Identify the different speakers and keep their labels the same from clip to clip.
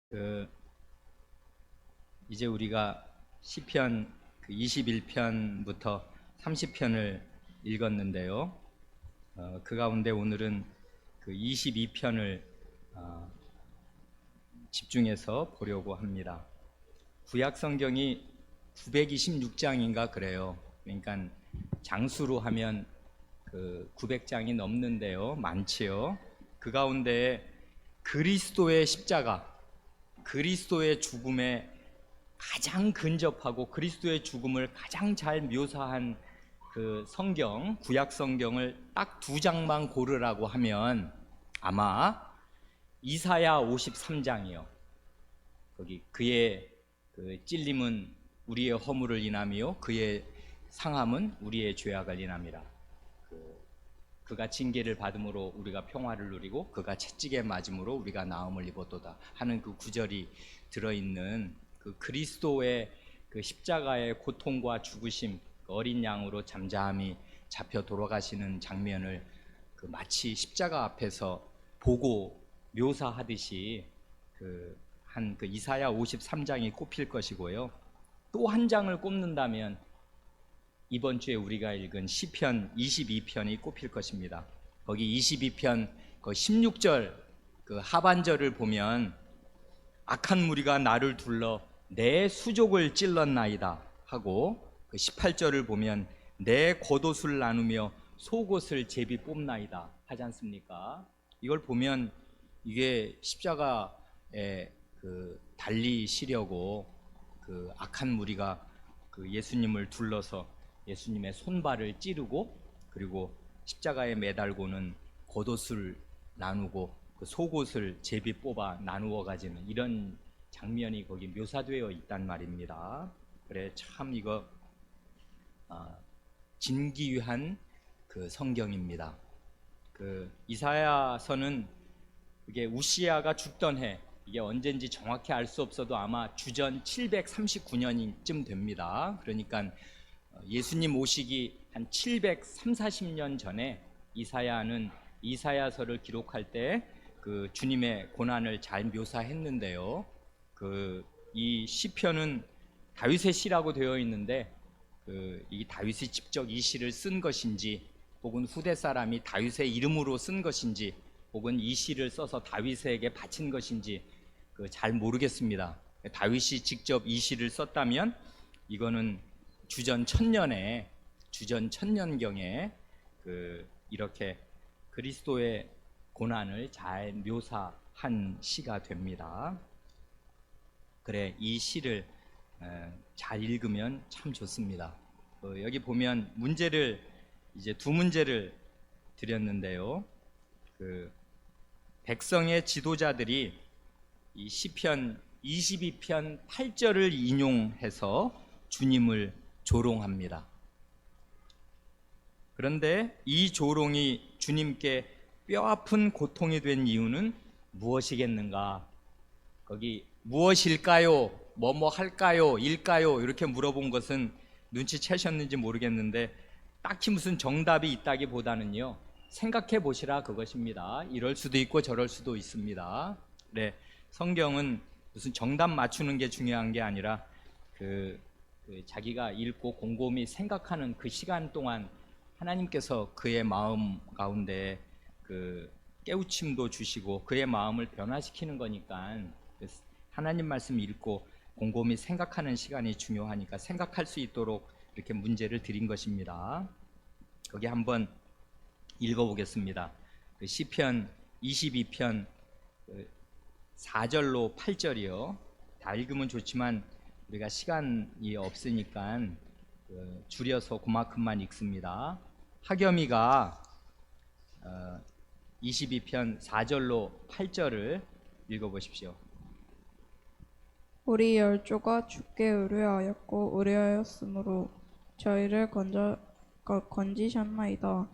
Speaker 1: 그 이제 우리가 시편 21편부터 30편을 읽었는데요. 그 가운데 오늘은 그 22편을 집중해서 보려고 합니다. 구약 성경이 926장인가 그래요. 그러니까 장수로 하면 그 900장이 넘는데요. 많지요. 그 가운데 그리스도의 십자가, 그리스도의 죽음에 가장 근접하고 그리스도의 죽음을 가장 잘 묘사한 그 성경, 구약 성경을 딱 두 장만 고르라고 하면 아마 이사야 53장이요. 거기 그의 그 찔림은 우리의 허물을 인하며 그의 상함은 우리의 죄악을 인함이라. 그가 징계를 받음으로 우리가 평화를 누리고 그가 채찍에 맞음으로 우리가 나음을 입었도다 하는 그 구절이 들어있는 그 그리스도의 그 십자가의 고통과 죽으심, 그 어린 양으로 잠잠히 잡혀 돌아가시는 장면을 그 마치 십자가 앞에서 보고 묘사하듯이 그 이사야 53장이 꼽힐 것이고요. 또 한 장을 꼽는다면 이번 주에 우리가 읽은 시편 22편이 꼽힐 것입니다. 거기 22편 그 16절 그 하반절을 보면 악한 무리가 나를 둘러 내 수족을 찔렀나이다 하고, 그 18절을 보면 내 겉옷을 나누며 속옷을 제비 뽑나이다 하지 않습니까? 이걸 보면 이게 십자가에 그 달리시려고 그 악한 무리가 그 예수님을 둘러서 예수님의 손발을 찌르고, 그리고 십자가에 매달고는 겉옷을 나누고 그 속옷을 제비 뽑아 나누어 가지는 이런 장면이 거기 묘사되어 있단 말입니다. 그래, 참 이거 진기유한 그 성경입니다. 그 이사야서는 이게 우시야가 죽던 해, 이게 언젠지 정확히 알 수 없어도 아마 주전 739년쯤 됩니다. 그러니까 예수님 오시기 한 730~40년 전에 이사야는 이사야서를 기록할 때 그 주님의 고난을 잘 묘사했는데요. 그 이 시편은 다윗의 시라고 되어 있는데 이 다윗이 직접 이 시를 쓴 것인지, 혹은 후대 사람이 다윗의 이름으로 쓴 것인지, 혹은 이 시를 써서 다윗에게 바친 것인지 잘 모르겠습니다. 다윗이 직접 이 시를 썼다면 이거는 주전 1000년경에 이렇게 그리스도의 고난을 잘 묘사한 시가 됩니다. 그래, 이 시를 잘 읽으면 참 좋습니다. 여기 보면 문제를 이제 두 문제를 드렸는데요. 백성의 지도자들이 이 시편 22편 8절을 인용해서 주님을 조롱합니다. 그런데 이 조롱이 주님께 뼈아픈 고통이 된 이유는 무엇이겠는가? 거기 무엇일까요? 뭐뭐 할까요? 일까요? 이렇게 물어본 것은 눈치채셨는지 모르겠는데 딱히 무슨 정답이 있다기보다는요, 생각해 보시라 그것입니다. 이럴 수도 있고 저럴 수도 있습니다. 네, 성경은 무슨 정답 맞추는 게 중요한 게 아니라 자기가 읽고 곰곰이 생각하는 그 시간 동안 하나님께서 그의 마음 가운데 깨우침도 주시고 그의 마음을 변화시키는 거니까, 하나님 말씀 읽고 곰곰이 생각하는 시간이 중요하니까 생각할 수 있도록 이렇게 문제를 드린 것입니다. 거기 한번 읽어보겠습니다. 시편 22편 4절로 8절이요. 다 읽으면 좋지만 우리가 시간이 없으니까 줄여서 그만큼만 읽습니다. 하겸이가 22편 4절로 8절을 읽어보십시오.
Speaker 2: 우리 열조가 주께 의뢰하였고 의뢰하였으므로 저희를 건지셨나이다.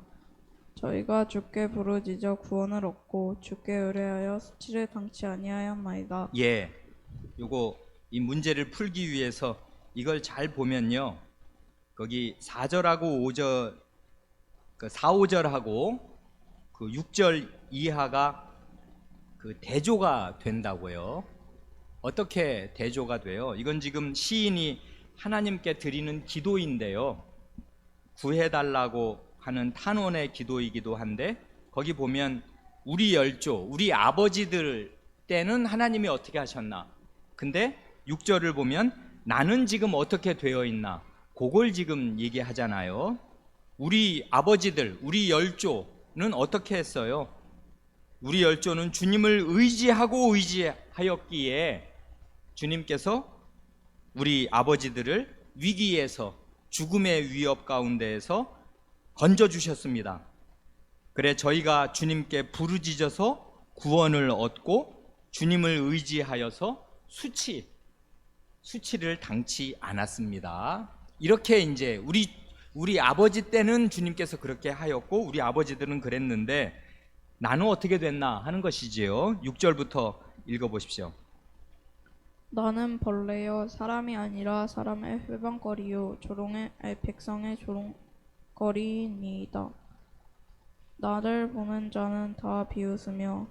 Speaker 2: 저희가 주께 부르짖어 구원을 얻고 주께 의뢰하여 수치를 당치 아니하였나이다.
Speaker 1: 예, 이 문제를 풀기 위해서 이걸 잘 보면요, 거기 4절하고 5절, 4, 5절하고 6절 이하가 대조가 된다고요. 어떻게 대조가 돼요? 이건 지금 시인이 하나님께 드리는 기도인데요. 구해달라고 하는 탄원의 기도이기도 한데, 거기 보면 우리 열조, 우리 아버지들 때는 하나님이 어떻게 하셨나? 근데 6절을 보면 나는 지금 어떻게 되어 있나? 그걸 지금 얘기하잖아요. 우리 아버지들, 우리 열조는 어떻게 했어요? 우리 열조는 주님을 의지하고 의지하였기에 주님께서 우리 아버지들을 위기에서, 죽음의 위협 가운데에서 건져주셨습니다. 그래 저희가 주님께 부르짖어서 구원을 얻고 주님을 의지하여서 수치를 당치 않았습니다. 이렇게 이제 우리 아버지 때는 주님께서 그렇게 하였고 우리 아버지들은 그랬는데 나는 어떻게 됐나 하는 것이지요. 6절부터 읽어보십시오.
Speaker 2: 나는 벌레요 사람이 아니라 사람의 회방거리요 백성의 조롱거리니이다. 나를 보는 자는 다 비웃으며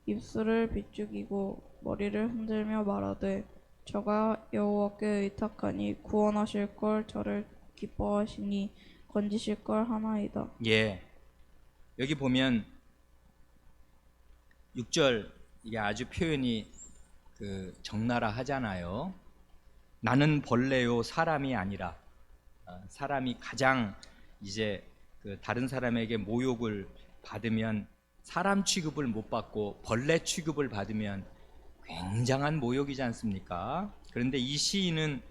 Speaker 2: 입술을 비죽이고 머리를 흔들며 말하되 저가 여호와께 의탁하니 구원하실 걸 저를 기뻐하시니 건지실 걸 하나이다.
Speaker 1: 예, 여기 보면 6절 이게 아주 표현이 적나라 하잖아요. 나는 벌레요 사람이 아니라. 사람이 가장 이제 다른 사람에게 모욕을 받으면 사람 취급을 못 받고 벌레 취급을 받으면 굉장한 모욕이지 않습니까? 그런데 이 시인은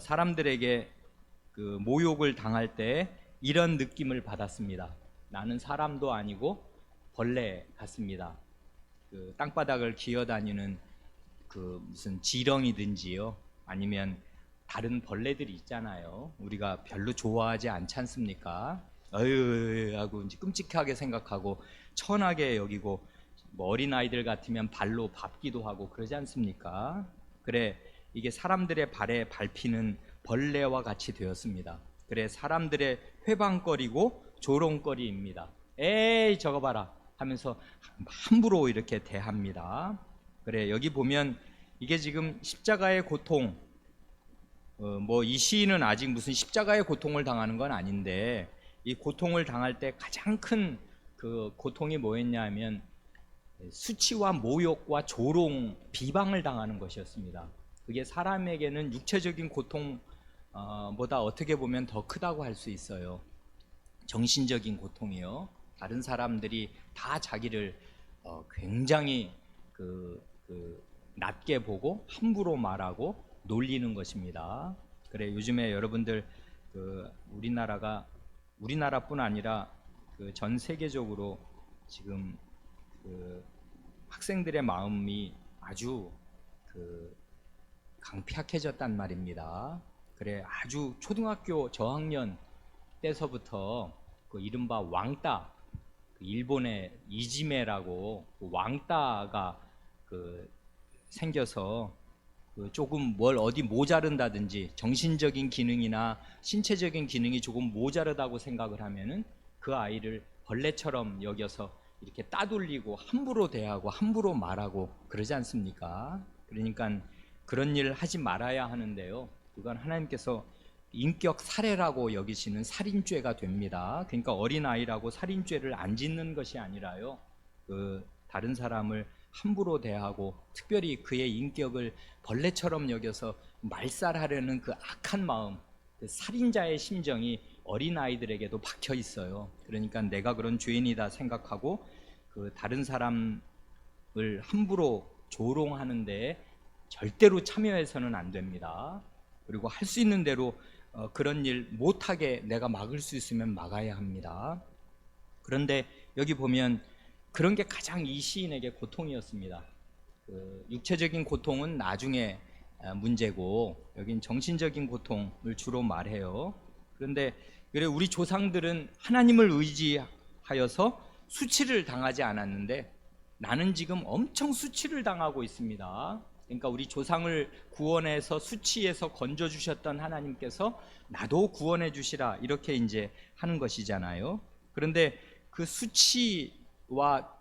Speaker 1: 사람들에게 모욕을 당할 때 이런 느낌을 받았습니다. 나는 사람도 아니고 벌레 같습니다. 땅바닥을 기어다니는 무슨 지렁이든지요, 아니면 다른 벌레들이 있잖아요. 우리가 별로 좋아하지 않지 않습니까? 어휴 하고 이제 끔찍하게 생각하고 천하게 여기고, 뭐 어린아이들 같으면 발로 밟기도 하고 그러지 않습니까? 그래 이게 사람들의 발에 밟히는 벌레와 같이 되었습니다. 그래 사람들의 회방거리고 조롱거리입니다. 에이 저거 봐라 하면서 함부로 이렇게 대합니다. 그래 여기 보면 이게 지금 십자가의 고통, 뭐 이 시인은 아직 무슨 십자가의 고통을 당하는 건 아닌데, 이 고통을 당할 때 가장 큰 고통이 뭐였냐 하면 수치와 모욕과 조롱, 비방을 당하는 것이었습니다. 그게 사람에게는 육체적인 고통보다 어떻게 보면 더 크다고 할 수 있어요. 정신적인 고통이요. 다른 사람들이 다 자기를 굉장히 낮게 보고 함부로 말하고 놀리는 것입니다. 그래 요즘에 여러분들 우리나라뿐 아니라 전 세계적으로 지금 학생들의 마음이 아주 강팍해졌단 말입니다. 그래 아주 초등학교 저학년 때서부터 이른바 왕따, 일본의 이지메라고 왕따가 생겨서 조금 뭘 어디 모자른다든지 정신적인 기능이나 신체적인 기능이 조금 모자르다고 생각을 하면은 그 아이를 벌레처럼 여겨서 이렇게 따돌리고 함부로 대하고 함부로 말하고 그러지 않습니까? 그러니까 그런 일 하지 말아야 하는데요. 그건 하나님께서 인격 살해라고 여기시는 살인죄가 됩니다. 그러니까 어린아이라고 살인죄를 안 짓는 것이 아니라요, 다른 사람을 함부로 대하고 특별히 그의 인격을 벌레처럼 여겨서 말살하려는 그 악한 마음, 살인자의 심정이 어린아이들에게도 박혀 있어요. 그러니까 내가 그런 죄인이다 생각하고 다른 사람을 함부로 조롱하는데 절대로 참여해서는 안 됩니다. 그리고 할 수 있는 대로 그런 일 못하게 내가 막을 수 있으면 막아야 합니다. 그런데 여기 보면 그런 게 가장 이 시인에게 고통이었습니다. 육체적인 고통은 나중에 문제고 여긴 정신적인 고통을 주로 말해요. 그런데 그래 우리 조상들은 하나님을 의지하여서 수치를 당하지 않았는데 나는 지금 엄청 수치를 당하고 있습니다. 그러니까 우리 조상을 구원해서 수치에서 건져주셨던 하나님께서 나도 구원해 주시라 이렇게 이제 하는 것이잖아요. 그런데 그 수치와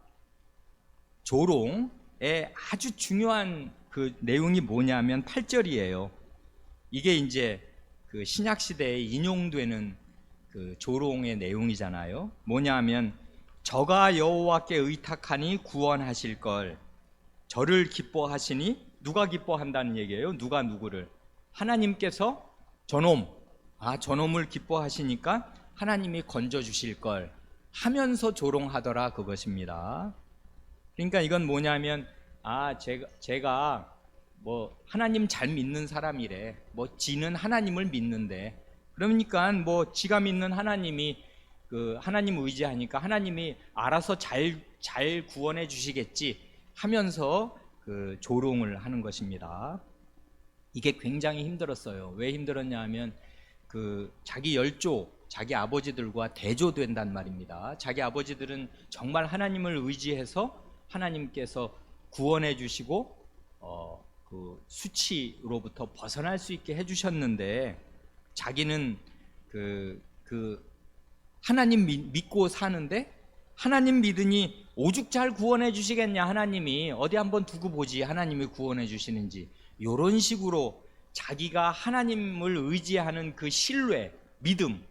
Speaker 1: 조롱의 아주 중요한 그 내용이 뭐냐면 8절이에요. 이게 이제 그 신약 시대에 인용되는 그 조롱의 내용이잖아요. 뭐냐면 저가 여호와께 의탁하니 구원하실 걸, 저를 기뻐하시니, 누가 기뻐한다는 얘기예요? 누가 누구를? 하나님께서 저놈을 기뻐하시니까 하나님이 건져 주실 걸 하면서 조롱하더라, 그것입니다. 그러니까 이건 뭐냐면 제가 뭐 하나님 잘 믿는 사람이래. 뭐 지는 하나님을 믿는데, 그러니까 뭐 지가 믿는 하나님이 그 하나님 의지하니까 하나님이 알아서 잘 구원해 주시겠지 하면서 그 조롱을 하는 것입니다. 이게 굉장히 힘들었어요. 왜 힘들었냐 하면 그 자기 열조, 자기 아버지들과 대조된단 말입니다. 자기 아버지들은 정말 하나님을 의지해서 하나님께서 구원해 주시고 그 수치로부터 벗어날 수 있게 해 주셨는데, 자기는 그 하나님 믿고 사는데, 하나님 믿으니 오죽 잘 구원해 주시겠냐, 하나님이 어디 한번 두고 보지 하나님이 구원해 주시는지, 이런 식으로 자기가 하나님을 의지하는 그 신뢰, 믿음,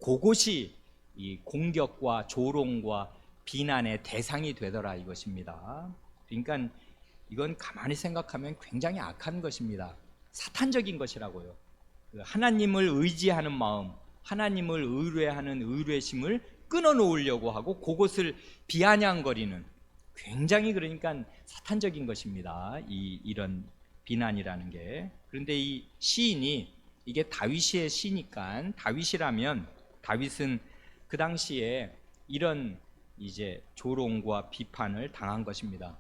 Speaker 1: 그것이 이 공격과 조롱과 비난의 대상이 되더라, 이것입니다. 그러니까 이건 가만히 생각하면 굉장히 악한 것입니다. 사탄적인 것이라고요. 하나님을 의지하는 마음, 하나님을 의뢰하는 의뢰심을 끊어놓으려고 하고 그것을 비아냥거리는, 굉장히 그러니까 사탄적인 것입니다, 이런 비난이라는 게. 그런데 이 시인이, 이게 다윗의 시니까, 다윗은 그 당시에 이런 이제 조롱과 비판을 당한 것입니다.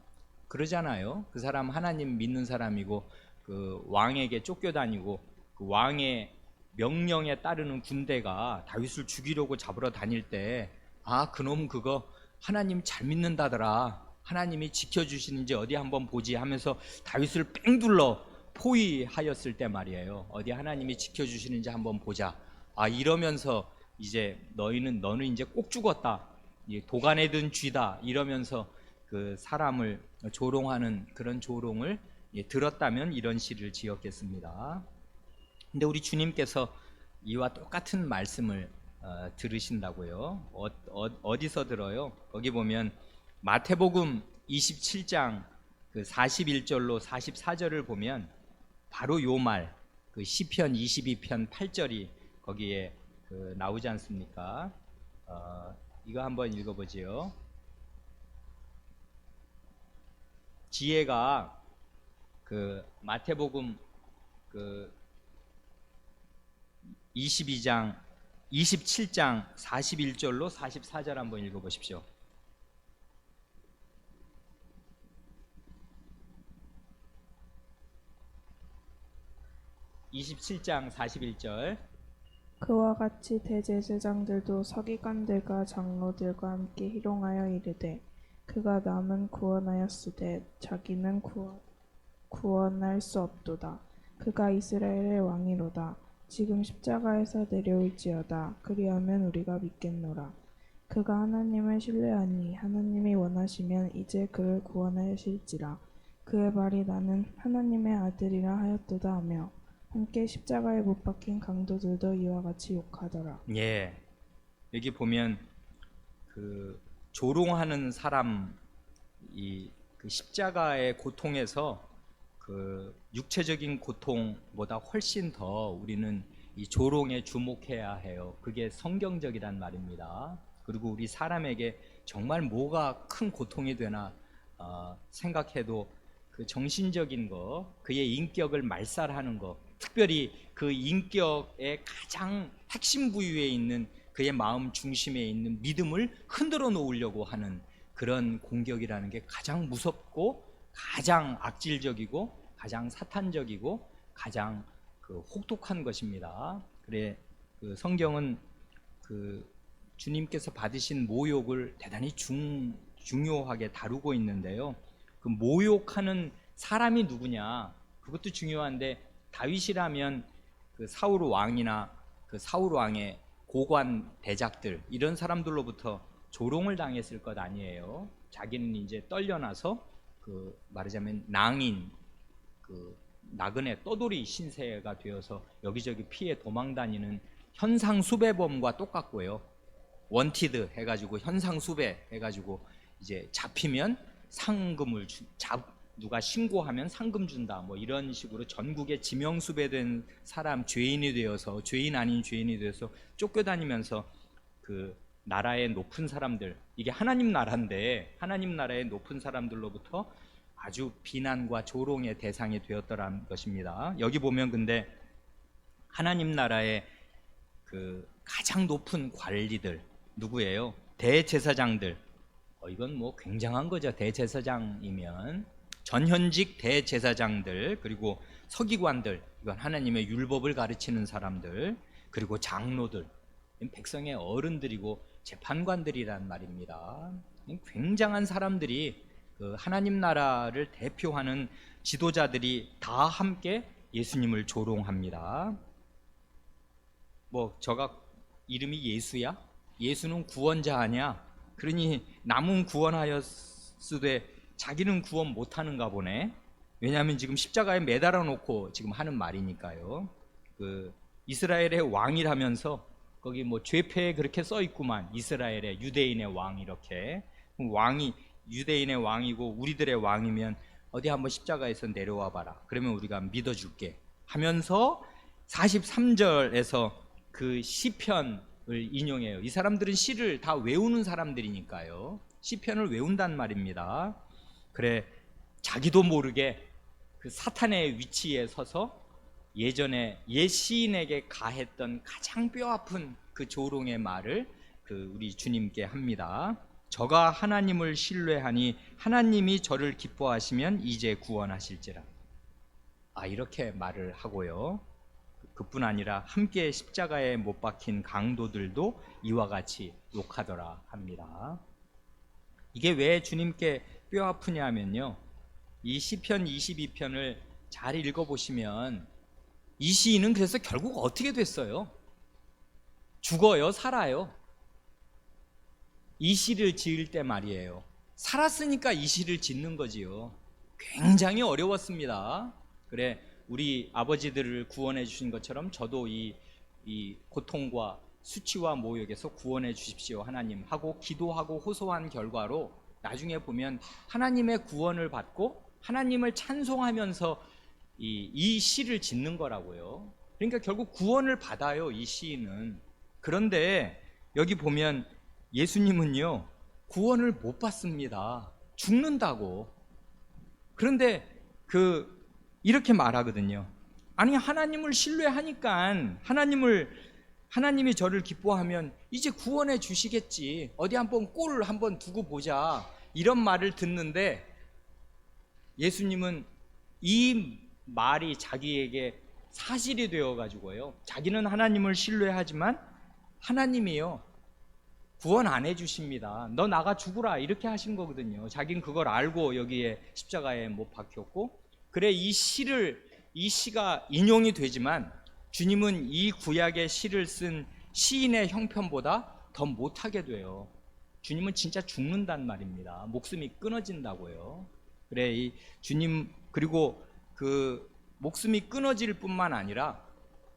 Speaker 1: 그러잖아요. 그 사람 하나님 믿는 사람이고 그 왕에게 쫓겨다니고 그 왕의 명령에 따르는 군대가 다윗을 죽이려고 잡으러 다닐 때, 그놈 그거 하나님 잘 믿는다더라, 하나님이 지켜주시는지 어디 한번 보지 하면서 다윗을 뺑 둘러 포위하였을 때 말이에요. 어디 하나님이 지켜주시는지 한번 보자. 이러면서 이제 너는 이제 꼭 죽었다, 도간에 든 쥐다, 이러면서 그 사람을 조롱하는 그런 조롱을 들었다면 이런 시를 지었겠습니다. 근데 우리 주님께서 이와 똑같은 말씀을 들으신다고요. 어디서 들어요? 거기 보면 마태복음 27장 그 41절로 44절을 보면 바로 요 말, 그 시편 22편 8절이 거기에 그 나오지 않습니까? 이거 한번 읽어보지요. 지혜가 그 마태복음 그 27장 41절로 44절 한번 읽어보십시오. 27장 41절.
Speaker 3: 그와 같이 대제사장들도 서기관들과 장로들과 함께 희롱하여 이르되 그가 남은 구원하였으되 자기는 구원할 수 없도다. 그가 이스라엘의 왕이로다. 지금 십자가에서 내려올지어다. 그리하면 우리가 믿겠노라. 그가 하나님을 신뢰하니 하나님이 원하시면 이제 그를 구원하실지라. 그의 말이 나는 하나님의 아들이라 하였도다 하며 함께 십자가에 못 박힌 강도들도 이와 같이 욕하더라.
Speaker 1: 예, 여기 보면 그 조롱하는 사람, 그 십자가의 고통에서 그 육체적인 고통보다 훨씬 더 우리는 이 조롱에 주목해야 해요. 그게 성경적이란 말입니다. 그리고 우리 사람에게 정말 뭐가 큰 고통이 되나 생각해도 그 정신적인 거, 그의 인격을 말살하는 거, 특별히 그 인격의 가장 핵심 부위에 있는 그의 마음 중심에 있는 믿음을 흔들어 놓으려고 하는 그런 공격이라는 게 가장 무섭고 가장 악질적이고 가장 사탄적이고 가장 그 혹독한 것입니다. 그래, 그 성경은 그 주님께서 받으신 모욕을 대단히 중요하게 다루고 있는데요. 그 모욕하는 사람이 누구냐, 그것도 중요한데, 다윗이라면 그 사울 왕이나 그 사울 왕의 고관 대작들, 이런 사람들로부터 조롱을 당했을 것 아니에요. 자기는 이제 떨려나서 그 말하자면 낭인, 나그네 떠돌이 신세가 되어서 여기저기 피해 도망다니는 현상수배범과 똑같고요. 원티드 해가지고 현상수배 해가지고 이제 잡히면 상금을 누가 신고하면 상금 준다 뭐 이런 식으로 전국에 지명수배된 사람, 죄인이 되어서 죄인 아닌 죄인이 되어서 쫓겨다니면서 그 나라의 높은 사람들, 이게 하나님 나라인데 하나님 나라의 높은 사람들로부터 아주 비난과 조롱의 대상이 되었더란 것입니다. 여기 보면 근데 하나님 나라의 그 가장 높은 관리들 누구예요? 대제사장들. 이건 뭐 굉장한 거죠. 대제사장이면 전현직 대제사장들, 그리고 서기관들, 이건 하나님의 율법을 가르치는 사람들, 그리고 장로들, 백성의 어른들이고 재판관들이란 말입니다. 굉장한 사람들이 그 하나님 나라를 대표하는 지도자들이 다 함께 예수님을 조롱합니다. 뭐 저가 이름이 예수야? 예수는 구원자 아니야? 그러니 남은 구원하였으되 자기는 구원 못하는가 보네. 왜냐하면 지금 십자가에 매달아 놓고 지금 하는 말이니까요. 그 이스라엘의 왕이라면서 거기 뭐 죄패에 그렇게 써 있구만. 이스라엘의 유대인의 왕 이렇게. 왕이 유대인의 왕이고 우리들의 왕이면 어디 한번 십자가에서 내려와 봐라. 그러면 우리가 믿어줄게 하면서 43절에서 그 시편을 인용해요. 이 사람들은 시를 다 외우는 사람들이니까요. 시편을 외운단 말입니다. 그래 자기도 모르게 그 사탄의 위치에 서서 예전에 옛 시인에게 가했던 가장 뼈아픈 그 조롱의 말을 그 우리 주님께 합니다. 저가 하나님을 신뢰하니 하나님이 저를 기뻐하시면 이제 구원하실지라. 이렇게 말을 하고요. 그뿐 아니라 함께 십자가에 못 박힌 강도들도 이와 같이 욕하더라 합니다. 이게 왜 주님께 뼈 아프냐면요, 이 시편 22편을 잘 읽어보시면 이 시인은 그래서 결국 어떻게 됐어요? 죽어요? 살아요? 이 시를 지을 때 말이에요, 살았으니까 이 시를 짓는 거지요. 굉장히 어려웠습니다. 그래 우리 아버지들을 구원해 주신 것처럼 저도 이 고통과 수치와 모욕에서 구원해 주십시오 하나님 하고 기도하고 호소한 결과로 나중에 보면 하나님의 구원을 받고 하나님을 찬송하면서 이 시를 짓는 거라고요. 그러니까 결국 구원을 받아요, 이 시인은. 그런데 여기 보면 예수님은요 구원을 못 받습니다. 죽는다고. 그런데 이렇게 말하거든요. 아니 하나님을 신뢰하니까 하나님이 저를 기뻐하면 이제 구원해 주시겠지. 어디 한번 꼴을 한번 두고 보자. 이런 말을 듣는데 예수님은 이 말이 자기에게 사실이 되어 가지고요. 자기는 하나님을 신뢰하지만 하나님이요 구원 안 해주십니다. 너 나가 죽으라 이렇게 하신 거거든요. 자기는 그걸 알고 여기에 십자가에 못 박혔고, 그래 이 시가 인용이 되지만 주님은 이 구약의 시를 쓴 시인의 형편보다 더 못하게 돼요. 주님은 진짜 죽는단 말입니다. 목숨이 끊어진다고요. 그래 이 주님, 그리고 그 목숨이 끊어질 뿐만 아니라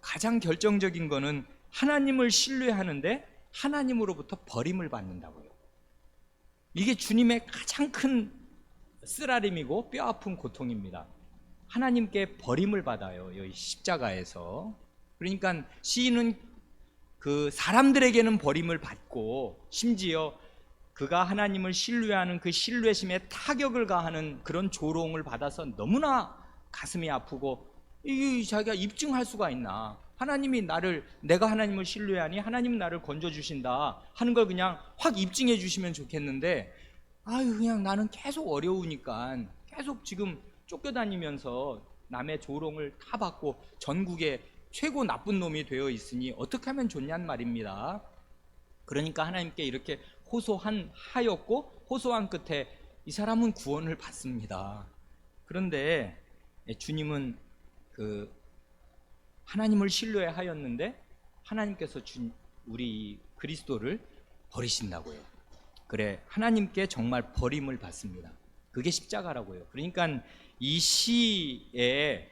Speaker 1: 가장 결정적인 거는 하나님을 신뢰하는데 하나님으로부터 버림을 받는다고요. 이게 주님의 가장 큰 쓰라림이고 뼈아픈 고통입니다. 하나님께 버림을 받아요, 여기 십자가에서. 그러니까 시인은 그 사람들에게는 버림을 받고 심지어 그가 하나님을 신뢰하는 그 신뢰심에 타격을 가하는 그런 조롱을 받아서 너무나 가슴이 아프고, 이 자기가 입증할 수가 있나? 내가 하나님을 신뢰하니 하나님 나를 건져주신다 하는 걸 그냥 확 입증해 주시면 좋겠는데, 그냥 나는 계속 어려우니까 계속 지금 쫓겨다니면서 남의 조롱을 다 받고 전국에 최고 나쁜 놈이 되어 있으니 어떻게 하면 좋냔 말입니다. 그러니까 하나님께 이렇게 하였고 호소한 끝에 이 사람은 구원을 받습니다. 그런데 주님은 하나님을 신뢰하였는데 하나님께서 우리 그리스도를 버리신다고요. 그래 하나님께 정말 버림을 받습니다. 그게 십자가라고요. 그러니까 이 시에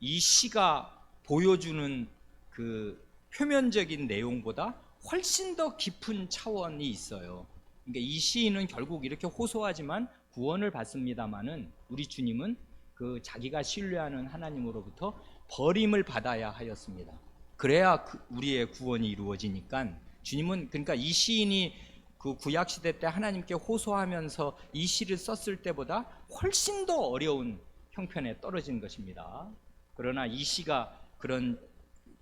Speaker 1: 이 시가 보여주는 그 표면적인 내용보다 훨씬 더 깊은 차원이 있어요. 그러니까 이 시인은 결국 이렇게 호소하지만 구원을 받습니다마는 우리 주님은 그 자기가 신뢰하는 하나님으로부터 버림을 받아야 하였습니다. 그래야 우리의 구원이 이루어지니까 주님은, 그러니까 이 시인이 그 구약 시대 때 하나님께 호소하면서 이 시를 썼을 때보다 훨씬 더 어려운 형편에 떨어진 것입니다. 그러나 이 시가 그런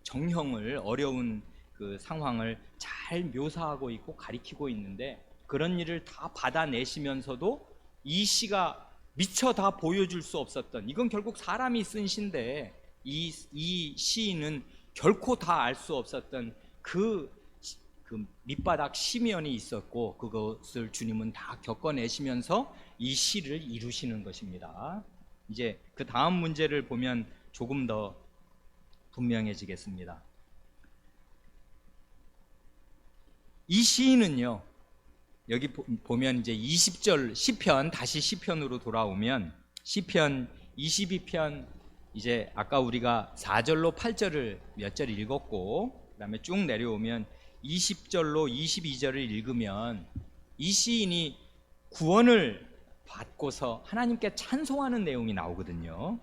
Speaker 1: 정형을, 어려운 그 상황을 잘 묘사하고 있고 가리키고 있는데, 그런 일을 다 받아내시면서도 이 시가 미처 다 보여줄 수 없었던, 이건 결국 사람이 쓴 시인데 이 시인은 결코 다 알 수 없었던 그 밑바닥 시면이 있었고, 그것을 주님은 다 겪어내시면서 이 시를 이루시는 것입니다. 이제 그 다음 문제를 보면 조금 더 분명해지겠습니다. 이 시인은요, 여기 보면 이제 20절 시편, 다시 시편으로 돌아오면 시편 22편, 이제 아까 우리가 4절로 8절을 몇 절 읽었고, 그 다음에 쭉 내려오면 20절로 22절을 읽으면 이 시인이 구원을 받고서 하나님께 찬송하는 내용이 나오거든요.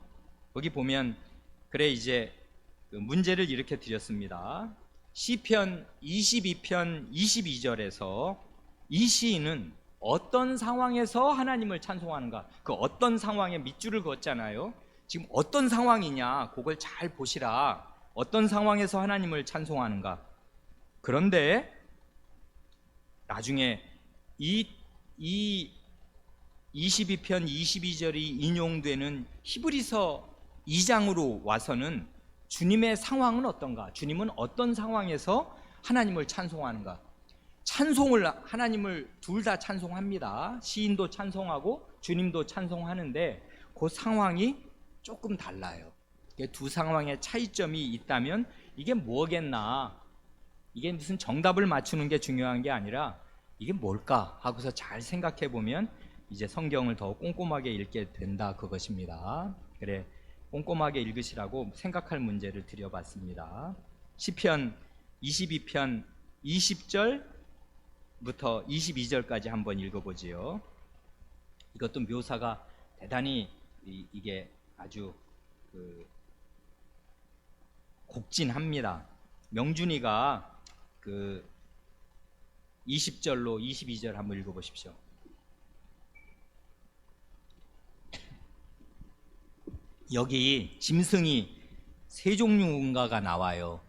Speaker 1: 거기 보면, 그래 이제 그 문제를 이렇게 드렸습니다. 시편 22편 22절에서 이 시인은 어떤 상황에서 하나님을 찬송하는가, 그 어떤 상황에 밑줄을 그었잖아요. 지금 어떤 상황이냐, 그걸 잘 보시라. 어떤 상황에서 하나님을 찬송하는가. 그런데 나중에 이 22편 22절이 인용되는 히브리서 2장으로 와서는 주님의 상황은 어떤가, 주님은 어떤 상황에서 하나님을 찬송하는가. 찬송을, 하나님을 둘 다 찬송합니다. 시인도 찬송하고 주님도 찬송하는데 그 상황이 조금 달라요. 두 상황의 차이점이 있다면 이게 뭐겠나, 이게 무슨 정답을 맞추는 게 중요한 게 아니라 이게 뭘까 하고서 잘 생각해 보면 이제 성경을 더 꼼꼼하게 읽게 된다, 그것입니다. 그래, 꼼꼼하게 읽으시라고 생각할 문제를 드려봤습니다. 시편 22편 20절부터 22절까지 한번 읽어보지요. 이것도 묘사가 대단히 이게 아주 곡진합니다. 명준이가 그 20절로 22절 한번 읽어보십시오. 여기 짐승이 세 종류인가가 나와요.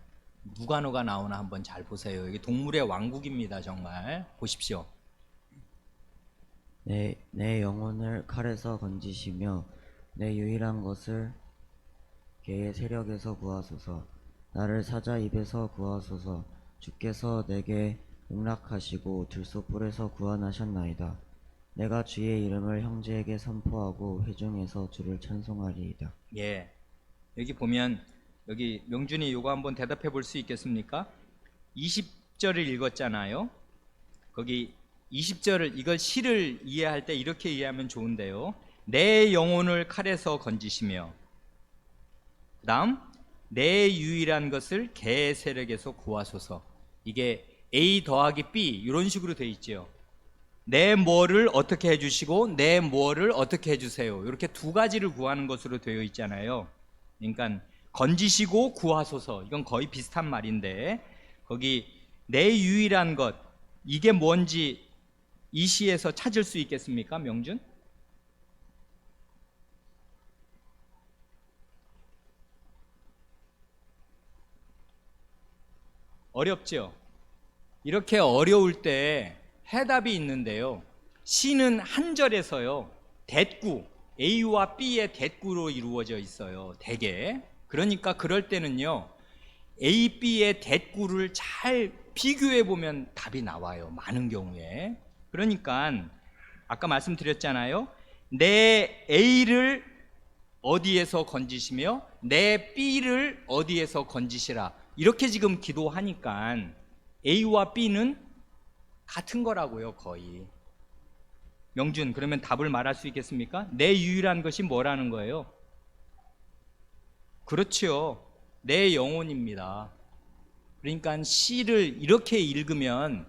Speaker 1: 누가 나오나 한번 잘 보세요. 여기 동물의 왕국입니다. 정말 보십시오.
Speaker 4: 내 영혼을 칼에서 건지시며 내 유일한 것을 개의 세력에서 구하소서. 나를 사자 입에서 구하소서. 주께서 내게 응락하시고 들소불에서 구원하셨나이다. 내가 주의 이름을 형제에게 선포하고 회중에서 주를 찬송하리이다.
Speaker 1: 예, 여기 보면, 여기 명준이 요거 한번 대답해 볼 수 있겠습니까? 20절을 읽었잖아요. 거기 20절을, 이걸 시를 이해할 때 이렇게 이해하면 좋은데요. 내 영혼을 칼에서 건지시며, 그 다음 내 유일한 것을 개 세력에서 구하소서. 이게 A 더하기 B 이런 식으로 돼 있죠. 내 뭐를 어떻게 해주시고 내 뭐를 어떻게 해주세요. 이렇게 두 가지를 구하는 것으로 되어 있잖아요. 그러니까 건지시고 구하소서, 이건 거의 비슷한 말인데, 거기 내 유일한 것, 이게 뭔지 이 시에서 찾을 수 있겠습니까, 명준? 어렵죠? 이렇게 어려울 때 해답이 있는데요. 시는 한 절에서요, 대꾸, A와 B의 대꾸로 이루어져 있어요, 대개. 그러니까 그럴 때는요, A, B의 대꾸를 잘 비교해 보면 답이 나와요, 많은 경우에. 그러니까 아까 말씀드렸잖아요. 내 A를 어디에서 건지시며 내 B를 어디에서 건지시라, 이렇게 지금 기도하니까 A와 B는 같은 거라고요, 거의. 명준, 그러면 답을 말할 수 있겠습니까? 내 유일한 것이 뭐라는 거예요? 그렇죠. 내 영혼입니다. 그러니까 시를 이렇게 읽으면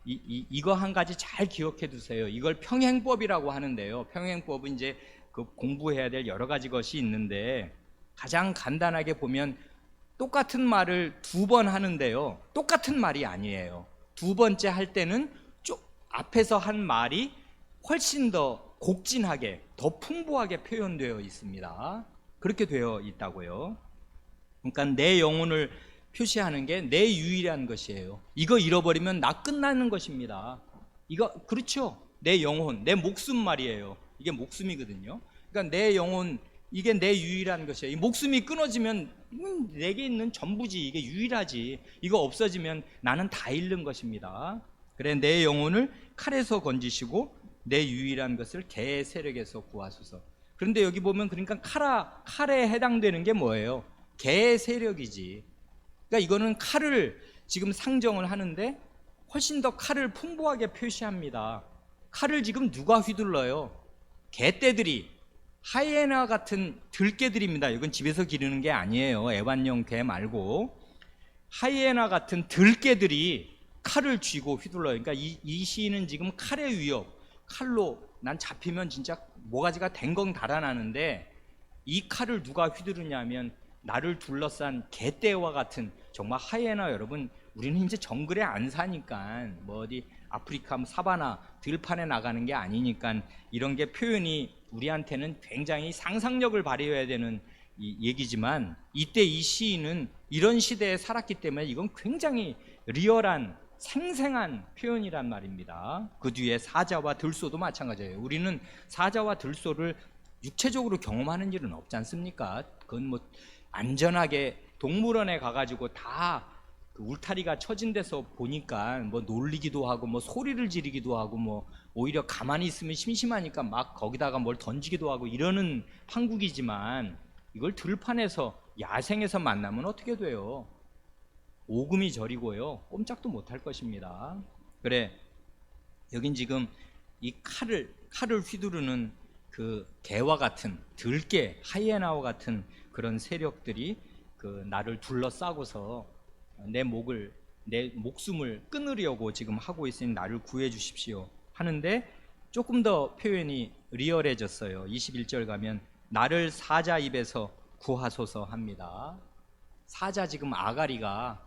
Speaker 1: 이거 한 가지 잘 기억해 두세요. 이걸 평행법이라고 하는데요. 평행법은 이제 그 공부해야 될 여러 가지 것이 있는데 가장 간단하게 보면 똑같은 말을 두 번 하는데요. 똑같은 말이 아니에요. 두 번째 할 때는 앞에서 한 말이 훨씬 더 곡진하게, 더 풍부하게 표현되어 있습니다. 그렇게 되어 있다고요. 그러니까 내 영혼을 표시하는 게 내 유일한 것이에요. 이거 잃어버리면 나 끝나는 것입니다. 이거 그렇죠. 내 영혼, 내 목숨 말이에요. 이게 목숨이거든요. 그러니까 내 영혼, 이게 내 유일한 것이에요. 이 목숨이 끊어지면 내게 있는 전부지. 이게 유일하지. 이거 없어지면 나는 다 잃는 것입니다. 그래, 내 영혼을 칼에서 건지시고 내 유일한 것을 개의 세력에서 구하소서. 그런데 여기 보면 그러니까 칼에 해당되는 게 뭐예요? 개의 세력이지. 그러니까 이거는 칼을 지금 상정을 하는데 훨씬 더 칼을 풍부하게 표시합니다. 칼을 지금 누가 휘둘러요? 개떼들이, 하이에나 같은 들개들입니다. 이건 집에서 기르는 게 아니에요. 애완용 개 말고 하이에나 같은 들개들이 칼을 쥐고 휘둘러요. 그러니까 이 시인은 지금 칼의 위협, 칼로 난 잡히면 진짜 모가지가 댕강 달아나는데 이 칼을 누가 휘두르냐면 나를 둘러싼 개떼와 같은 정말 하이에나. 여러분, 우리는 이제 정글에 안 사니까 뭐 어디 아프리카 사바나 들판에 나가는 게 아니니까 이런 게 표현이 우리한테는 굉장히 상상력을 발휘해야 되는 이 얘기지만 이때 이 시인은 이런 시대에 살았기 때문에 이건 굉장히 리얼한 생생한 표현이란 말입니다. 그 뒤에 사자와 들소도 마찬가지예요. 우리는 사자와 들소를 육체적으로 경험하는 일은 없지 않습니까? 그건 뭐 안전하게 동물원에 가가지고 다 그 울타리가 쳐진 데서 보니까 뭐 놀리기도 하고 뭐 소리를 지르기도 하고 뭐 오히려 가만히 있으면 심심하니까 막 거기다가 뭘 던지기도 하고 이러는 판국이지만 이걸 들판에서 야생에서 만나면 어떻게 돼요? 오금이 저리고요, 꼼짝도 못할 것입니다. 그래, 여긴 지금 이 칼을 휘두르는 그 개와 같은, 들개, 하이에나와 같은 그런 세력들이 그 나를 둘러싸고서 내 목숨을 끊으려고 지금 하고 있으니 나를 구해 주십시오 하는데 조금 더 표현이 리얼해졌어요. 21절 가면 나를 사자 입에서 구하소서 합니다. 사자, 지금 아가리가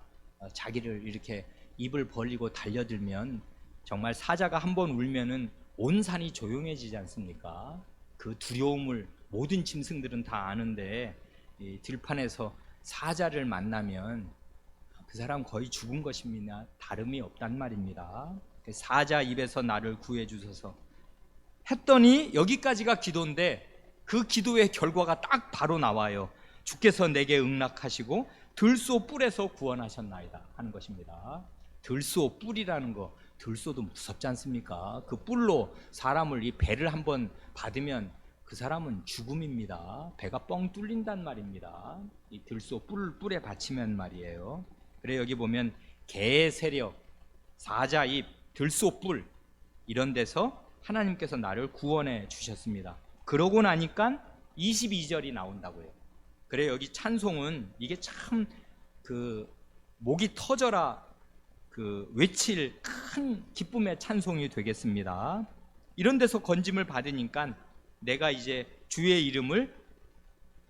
Speaker 1: 자기를 이렇게 입을 벌리고 달려들면 정말 사자가 한번 울면은 온 산이 조용해지지 않습니까? 그 두려움을 모든 짐승들은 다 아는데 이 들판에서 사자를 만나면 그 사람 거의 죽은 것입니다. 다름이 없단 말입니다. 사자 입에서 나를 구해 주소서 했더니 여기까지가 기도인데 그 기도의 결과가 딱 바로 나와요. 주께서 내게 응낙하시고 들소 뿔에서 구원하셨나이다 하는 것입니다. 들소 뿔이라는 거, 들소도 무섭지 않습니까? 그 뿔로 사람을, 이 배를 한번 받으면 그 사람은 죽음입니다. 배가 뻥 뚫린단 말입니다. 이 들소 뿔에 받치면 말이에요. 그래, 여기 보면 개의 세력, 사자 입, 들소 뿔, 이런 데서 하나님께서 나를 구원해 주셨습니다. 그러고 나니까 22절이 나온다고요. 그래, 여기 찬송은 이게 참 그 목이 터져라 그 외칠 큰 기쁨의 찬송이 되겠습니다. 이런 데서 건짐을 받으니까 내가 이제 주의 이름을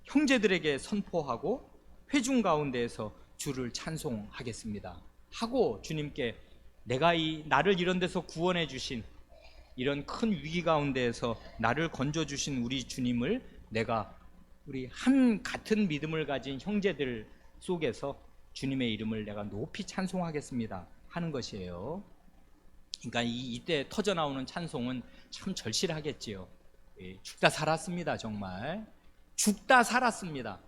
Speaker 1: 형제들에게 선포하고 회중 가운데에서 주를 찬송하겠습니다 하고 주님께 내가 나를 이런 데서 구원해 주신, 이런 큰 위기 가운데에서 나를 건져 주신 우리 주님을 내가 우리 한 같은 믿음을 가진 형제들 속에서 주님의 이름을 내가 높이 찬송하겠습니다 하는 것이에요. 그러니까 이때 터져 나오는 찬송은 참 절실하겠지요. 죽다 살았습니다. 정말 죽다 살았습니다.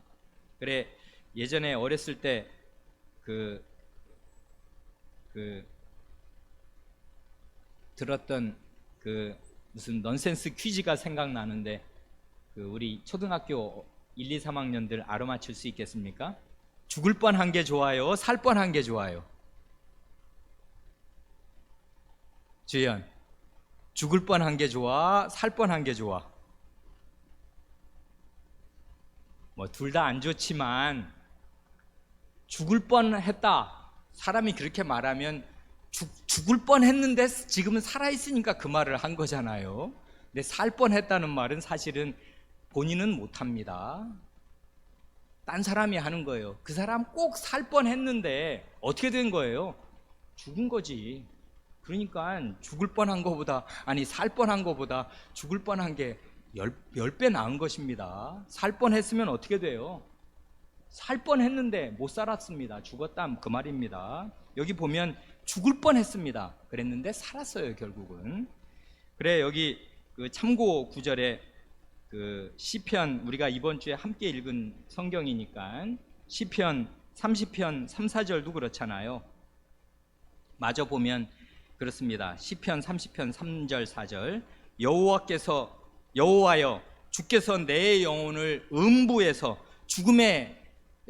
Speaker 1: 그래, 예전에 어렸을 때 들었던 그 무슨 넌센스 퀴즈가 생각나는데 그 우리 초등학교 1, 2, 3학년들 알아맞힐 수 있겠습니까? 죽을 뻔한 게 좋아요? 살 뻔한 게 좋아요? 주연, 죽을 뻔한 게 좋아? 살 뻔한 게 좋아? 뭐 둘 다 안 좋지만 죽을 뻔했다. 사람이 그렇게 말하면 죽을 뻔했는데 지금은 살아있으니까 그 말을 한 거잖아요. 근데 살 뻔했다는 말은 사실은 본인은 못합니다. 딴 사람이 하는 거예요. 그 사람 꼭 살 뻔했는데 어떻게 된 거예요? 죽은 거지. 그러니까 죽을 뻔한 거보다, 아니 살 뻔한 거보다 죽을 뻔한 게 10배 나은 것입니다. 살 뻔했으면 어떻게 돼요? 살 뻔했는데 못 살았습니다. 죽었다 그 말입니다. 여기 보면 죽을 뻔했습니다. 그랬는데 살았어요, 결국은. 그래, 여기 그 참고 구절에 그 시편, 우리가 이번 주에 함께 읽은 성경이니까 시편 30편 3, 4절도 그렇잖아요. 마저 보면 그렇습니다. 시편 30편 3절 4절, 여호와여 주께서 내 영혼을 음부에서, 죽음의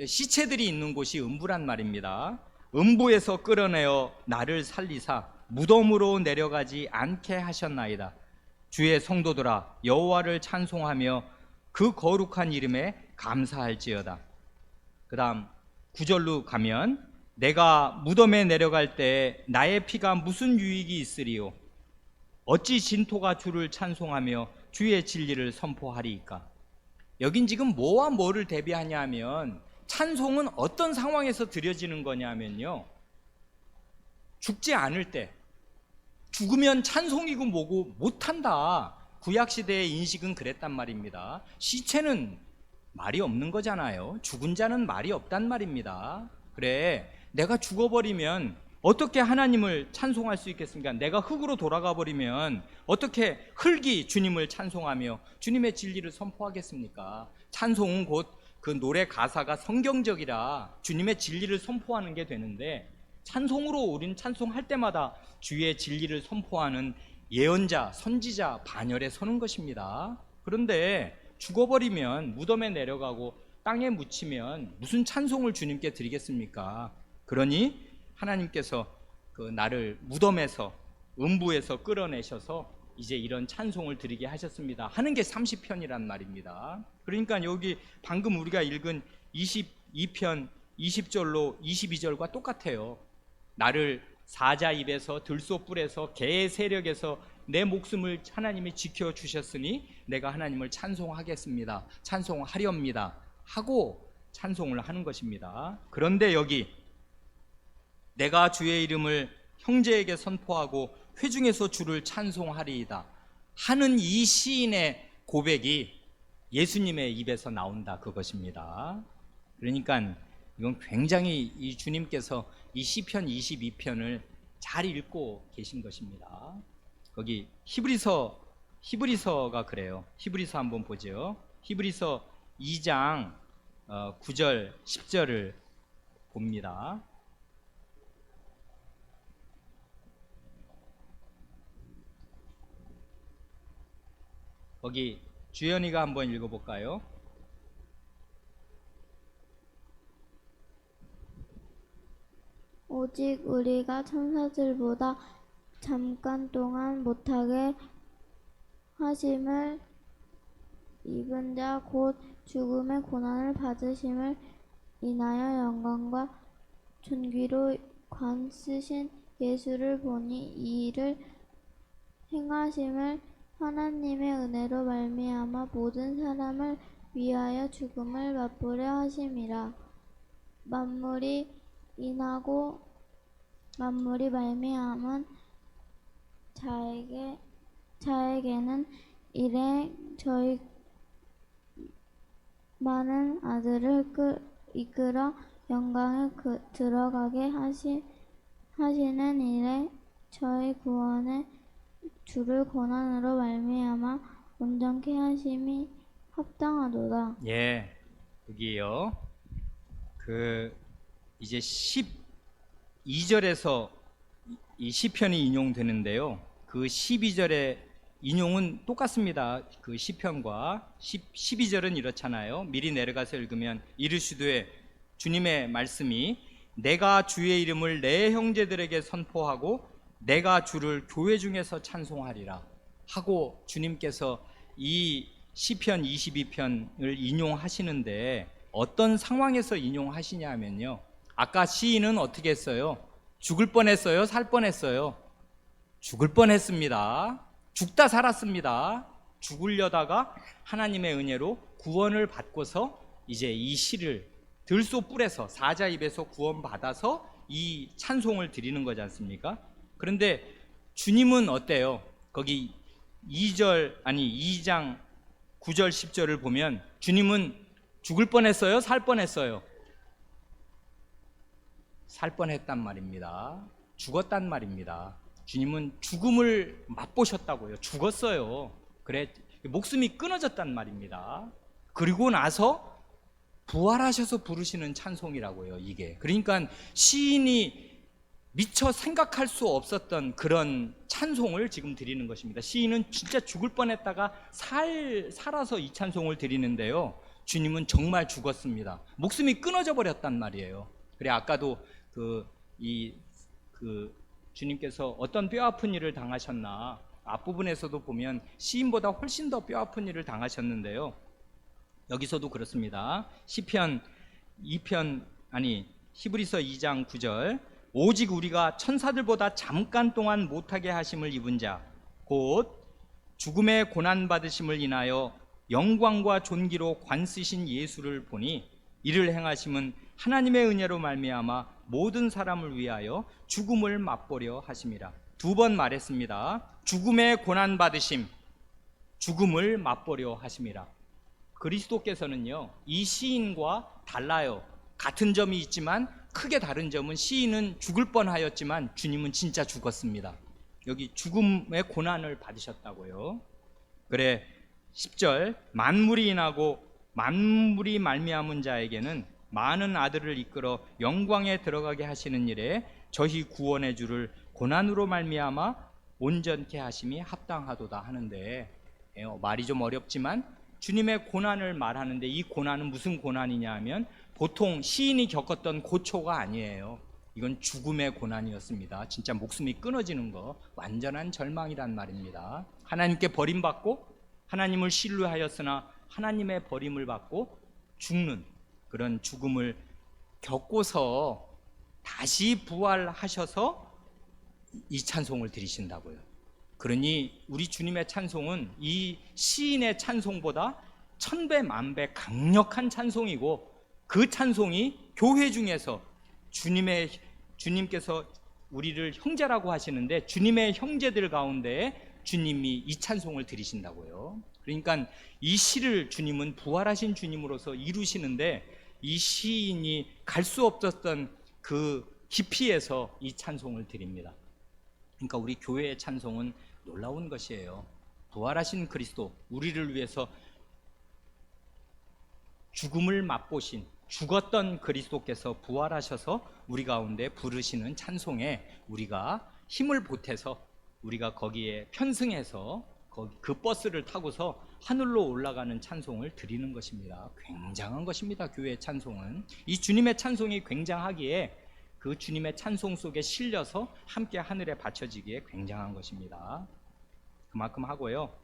Speaker 1: 시체들이 있는 곳이 음부란 말입니다. 음부에서 끌어내어 나를 살리사 무덤으로 내려가지 않게 하셨나이다. 주의 성도들아, 여호와를 찬송하며 그 거룩한 이름에 감사할지어다. 그 다음 9절로 가면, 내가 무덤에 내려갈 때 나의 피가 무슨 유익이 있으리요? 어찌 진토가 주를 찬송하며 주의 진리를 선포하리이까? 여긴 지금 뭐와 뭐를 대비하냐 하면, 찬송은 어떤 상황에서 드려지는 거냐면요, 죽지 않을 때, 죽으면 찬송이고 뭐고 못한다. 구약시대의 인식은 그랬단 말입니다. 시체는 말이 없는 거잖아요. 죽은 자는 말이 없단 말입니다. 그래, 내가 죽어버리면 어떻게 하나님을 찬송할 수 있겠습니까? 내가 흙으로 돌아가 버리면 어떻게 흙이 주님을 찬송하며 주님의 진리를 선포하겠습니까? 찬송은 곧 그 노래 가사가 성경적이라 주님의 진리를 선포하는 게 되는데, 찬송으로 우리는 찬송할 때마다 주의 진리를 선포하는 예언자, 선지자 반열에 서는 것입니다. 그런데 죽어버리면 무덤에 내려가고 땅에 묻히면 무슨 찬송을 주님께 드리겠습니까? 그러니 하나님께서 그 나를 무덤에서, 음부에서 끌어내셔서 이제 이런 찬송을 드리게 하셨습니다 하는 게 30편이란 말입니다. 그러니까 여기 방금 우리가 읽은 22편 20절로 22절과 똑같아요. 나를 사자 입에서, 들소뿔에서, 개의 세력에서 내 목숨을 하나님이 지켜주셨으니 내가 하나님을 찬송하겠습니다, 찬송하렵니다 하고 찬송을 하는 것입니다. 그런데 여기 내가 주의 이름을 형제에게 선포하고 회중에서 주를 찬송하리이다 하는 이 시인의 고백이 예수님의 입에서 나온다, 그것입니다. 그러니까 이건 굉장히 이 주님께서 이 시편 22편을 잘 읽고 계신 것입니다. 거기 히브리서가 그래요. 히브리서 한번 보죠. 히브리서 2장 9절 10절을 봅니다. 거기 주연이가 한번 읽어볼까요?
Speaker 5: 오직 우리가 천사들보다 잠깐 동안 못하게 하심을 입은 자 곧 죽음의 고난을 받으심을 인하여 영광과 존귀로 관 쓰신 예수를 보니 이 일을 행하심을 하나님의 은혜로 말미암아 모든 사람을 위하여 죽음을 맛보려 하심이라. 만물이 인하고 만물이 말미암은 자에게는 이래 저희 많은 아들을 이끌어 영광에 들어가게 하시는 일에 저희 구원의 주를 고난으로 말미암아 온전케 하심이 합당하도다.
Speaker 1: 예, 여기요. 이제 12절에서 이 시편이 인용되는데요. 그 12절의 인용은 똑같습니다. 그 시편과 12절은 이렇잖아요. 미리 내려가서 읽으면 이르시되, 주님의 말씀이 내가 주의 이름을 내 형제들에게 선포하고 내가 주를 교회 중에서 찬송하리라 하고 주님께서 이 시편 22편을 인용하시는데 어떤 상황에서 인용하시냐 하면요, 아까 시인은 어떻게 했어요? 죽을 뻔했어요? 살 뻔했어요? 죽을 뻔했습니다. 죽다 살았습니다. 죽으려다가 하나님의 은혜로 구원을 받고서 이제 이 시를 들소 뿔에서 사자 입에서 구원받아서 이 찬송을 드리는 거지 않습니까? 그런데 주님은 어때요? 거기 2장 9절 10절을 보면 주님은 죽을 뻔했어요? 살 뻔했어요? 살 뻔했단 말입니다. 죽었단 말입니다. 주님은 죽음을 맛보셨다고요. 죽었어요. 그래, 목숨이 끊어졌단 말입니다. 그리고 나서 부활하셔서 부르시는 찬송이라고요, 이게. 그러니까 시인이 미처 생각할 수 없었던 그런 찬송을 지금 드리는 것입니다. 시인은 진짜 죽을 뻔했다가 살아서 이 찬송을 드리는데요, 주님은 정말 죽었습니다. 목숨이 끊어져 버렸단 말이에요. 그래, 아까도 주님께서 어떤 뼈아픈 일을 당하셨나, 앞부분에서도 보면 시인보다 훨씬 더 뼈아픈 일을 당하셨는데요, 여기서도 그렇습니다. 시편 2편 히브리서 2장 9절, 오직 우리가 천사들보다 잠깐 동안 못하게 하심을 입은 자 곧 죽음의 고난 받으심을 인하여 영광과 존귀로 관쓰신 예수를 보니 이를 행하심은 하나님의 은혜로 말미암아 모든 사람을 위하여 죽음을 맛보려 하심이라. 두 번 말했습니다. 죽음의 고난 받으심, 죽음을 맛보려 하심이라. 그리스도께서는요, 이 시인과 달라요. 같은 점이 있지만 크게 다른 점은 시인은 죽을 뻔하였지만 주님은 진짜 죽었습니다. 여기 죽음의 고난을 받으셨다고요. 그래, 10절, 만물이 인하고 만물이 말미암은 자에게는 많은 아들을 이끌어 영광에 들어가게 하시는 일에 저희 구원의 주를 고난으로 말미암아 온전케 하심이 합당하도다 하는데, 말이 좀 어렵지만 주님의 고난을 말하는데, 이 고난은 무슨 고난이냐 하면 보통 시인이 겪었던 고초가 아니에요. 이건 죽음의 고난이었습니다. 진짜 목숨이 끊어지는 거, 완전한 절망이란 말입니다. 하나님께 버림받고 하나님을 신뢰하였으나 하나님의 버림을 받고 죽는 그런 죽음을 겪고서 다시 부활하셔서 이 찬송을 드리신다고요. 그러니 우리 주님의 찬송은 이 시인의 찬송보다 천배 만배 강력한 찬송이고, 그 찬송이 교회 중에서 주님께서 우리를 형제라고 하시는데 주님의 형제들 가운데 주님이 이 찬송을 드리신다고요. 그러니까 이 시를 주님은 부활하신 주님으로서 이루시는데, 이 시인이 갈 수 없었던 그 깊이에서 이 찬송을 드립니다. 그러니까 우리 교회의 찬송은 놀라운 것이에요. 부활하신 그리스도, 우리를 위해서 죽음을 맛보신, 죽었던 그리스도께서 부활하셔서 우리 가운데 부르시는 찬송에 우리가 힘을 보태서 우리가 거기에 편승해서 그 버스를 타고서 하늘로 올라가는 찬송을 드리는 것입니다. 굉장한 것입니다. 교회의 찬송은. 이 주님의 찬송이 굉장하기에 그 주님의 찬송 속에 실려서 함께 하늘에 받쳐지기에 굉장한 것입니다. 그만큼 하고요,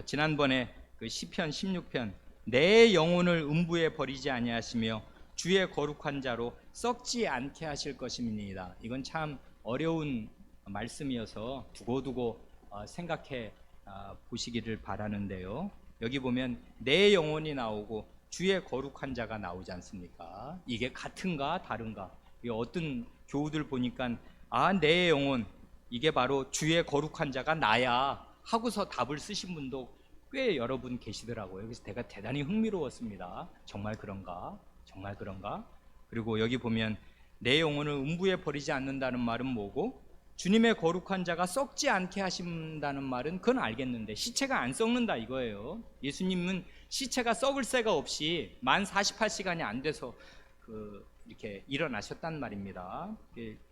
Speaker 1: 지난번에 그 시편 16편, 내 영혼을 음부에 버리지 아니하시며 주의 거룩한 자로 썩지 않게 하실 것입니다. 이건 참 어려운 말씀이어서 두고두고 생각해 보시기를 바라는데요, 여기 보면 내 영혼이 나오고 주의 거룩한 자가 나오지 않습니까? 이게 같은가 다른가? 어떤 교우들 보니까 내 영혼, 이게 바로 주의 거룩한 자가 나야 하고서 답을 쓰신 분도 꽤 여러분 계시더라고요. 그래서 제가 대단히 흥미로웠습니다. 정말 그런가? 정말 그런가? 그리고 여기 보면 내 영혼을 음부에 버리지 않는다는 말은 뭐고, 주님의 거룩한 자가 썩지 않게 하신다는 말은 그건 알겠는데 시체가 안 썩는다 이거예요. 예수님은 시체가 썩을 새가 없이 만 48시간이 안 돼서 이렇게 일어나셨단 말입니다.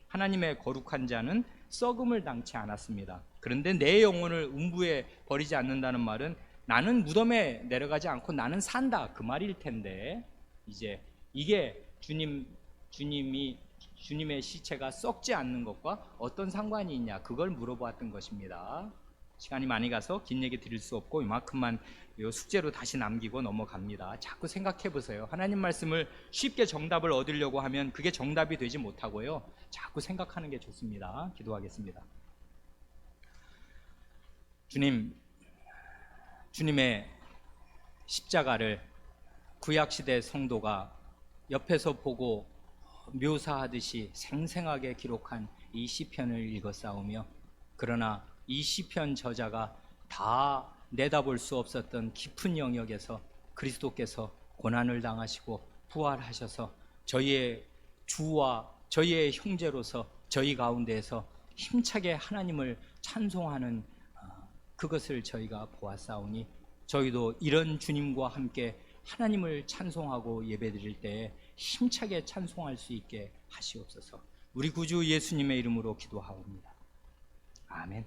Speaker 1: 하나님의 거룩한 자는 썩음을 당치 않았습니다. 그런데 내 영혼을 음부에 버리지 않는다는 말은 나는 무덤에 내려가지 않고 나는 산다, 그 말일 텐데, 이제 이게 주님의 시체가 썩지 않는 것과 어떤 상관이 있냐, 그걸 물어보았던 것입니다. 시간이 많이 가서 긴 얘기 드릴 수 없고 이만큼만 요 숙제로 다시 남기고 넘어갑니다. 자꾸 생각해 보세요. 하나님 말씀을 쉽게 정답을 얻으려고 하면 그게 정답이 되지 못하고요. 자꾸 생각하는 게 좋습니다. 기도하겠습니다. 주님, 주님의 십자가를 구약시대 성도가 옆에서 보고 묘사하듯이 생생하게 기록한 이 시편을 읽어싸우며, 그러나 이 시편 저자가 다 내다볼 수 없었던 깊은 영역에서 그리스도께서 고난을 당하시고 부활하셔서 저희의 주와 저희의 형제로서 저희 가운데에서 힘차게 하나님을 찬송하는 그것을 저희가 보았사오니, 저희도 이런 주님과 함께 하나님을 찬송하고 예배드릴 때에 힘차게 찬송할 수 있게 하시옵소서. 우리 구주 예수님의 이름으로 기도하옵니다. 아멘.